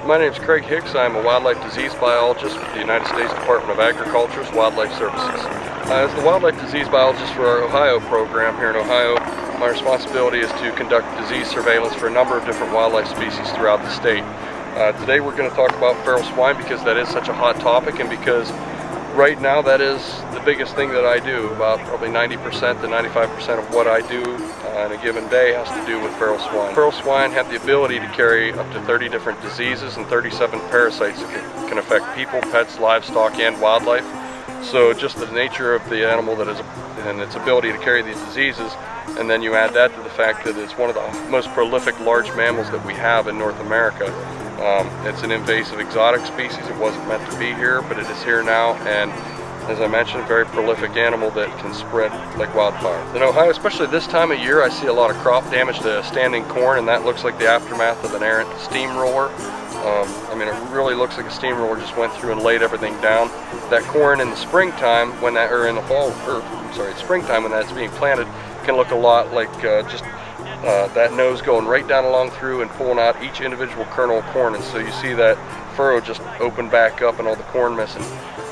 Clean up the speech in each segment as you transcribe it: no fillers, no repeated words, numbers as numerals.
My name is Craig Hicks. I'm a wildlife disease biologist with the United States Department of Agriculture's Wildlife Services. As the wildlife disease biologist for our Ohio program here in Ohio, my responsibility is to conduct disease surveillance for a number of different wildlife species throughout the state. Today we're going to talk about feral swine because that is such a hot topic, and because right now that is the biggest thing that I do. About probably 90% to 95% of what I do on a given day has to do with feral swine. Feral swine have the ability to carry up to 30 different diseases and 37 parasites that can affect people, pets, livestock, and wildlife. So just the nature of the animal that is and its ability to carry these diseases, and then you add that to the fact that it's one of the most prolific large mammals that we have in North America. It's an invasive exotic species. It wasn't meant to be here, but it is here now, and as I mentioned, a very prolific animal that can spread like wildfire. In Ohio, especially this time of year, I see a lot of crop damage to standing corn, and that looks like the aftermath of an errant steamroller. I mean, it really looks like a steamroller just went through and laid everything down. That corn in the springtime, when that, or in the fall, or I'm sorry, springtime when that's being planted, can look a lot like that nose going right down along through and pulling out each individual kernel of corn, and so you see that furrow just open back up and all the corn missing.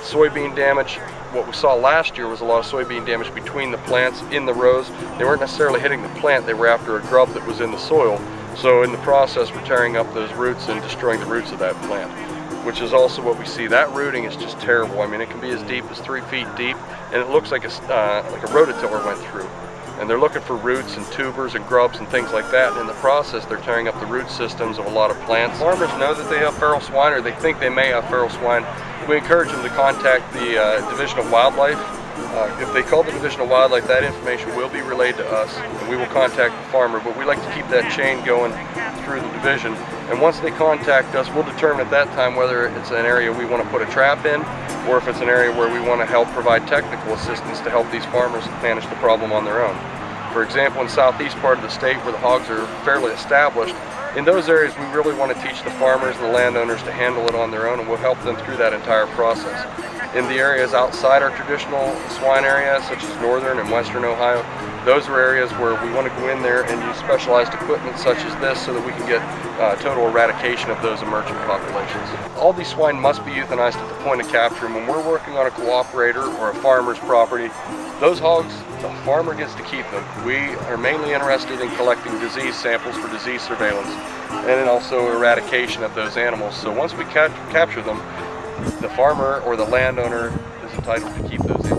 Soybean damage, what we saw last year was a lot of soybean damage between the plants in the rows. They weren't necessarily hitting the plant, they were after a grub that was in the soil. So in the process, we're tearing up those roots and destroying the roots of that plant, which is also what we see. That rooting is just terrible. I mean, it can be as deep as 3 feet deep, and it looks like a rototiller went through. And they're looking for roots and tubers and grubs and things like that, and in the process they're tearing up the root systems of a lot of plants. Farmers know that they have feral swine, or they think they may have feral swine. We encourage them to contact the Division of Wildlife. If they call the Division of Wildlife, that information will be relayed to us, and we will contact the farmer, but we like to keep that chain going through the division. And once they contact us, we'll determine at that time whether it's an area we want to put a trap in, or if it's an area where we want to help provide technical assistance to help these farmers manage the problem on their own. For example, in the southeast part of the state where the hogs are fairly established, in those areas we really want to teach the farmers and the landowners to handle it on their own, and we'll help them through that entire process. In the areas outside our traditional swine areas, such as northern and western Ohio, those are areas where we want to go in there and use specialized equipment such as this so that we can get total eradication of those emerging populations. All these swine must be euthanized at the point of capture, and when we're working on a cooperator or a farmer's property, those hogs, the farmer gets to keep them. We are mainly interested in collecting disease samples for disease surveillance and also eradication of those animals. So once we capture them, the farmer or the landowner is entitled to keep those animals.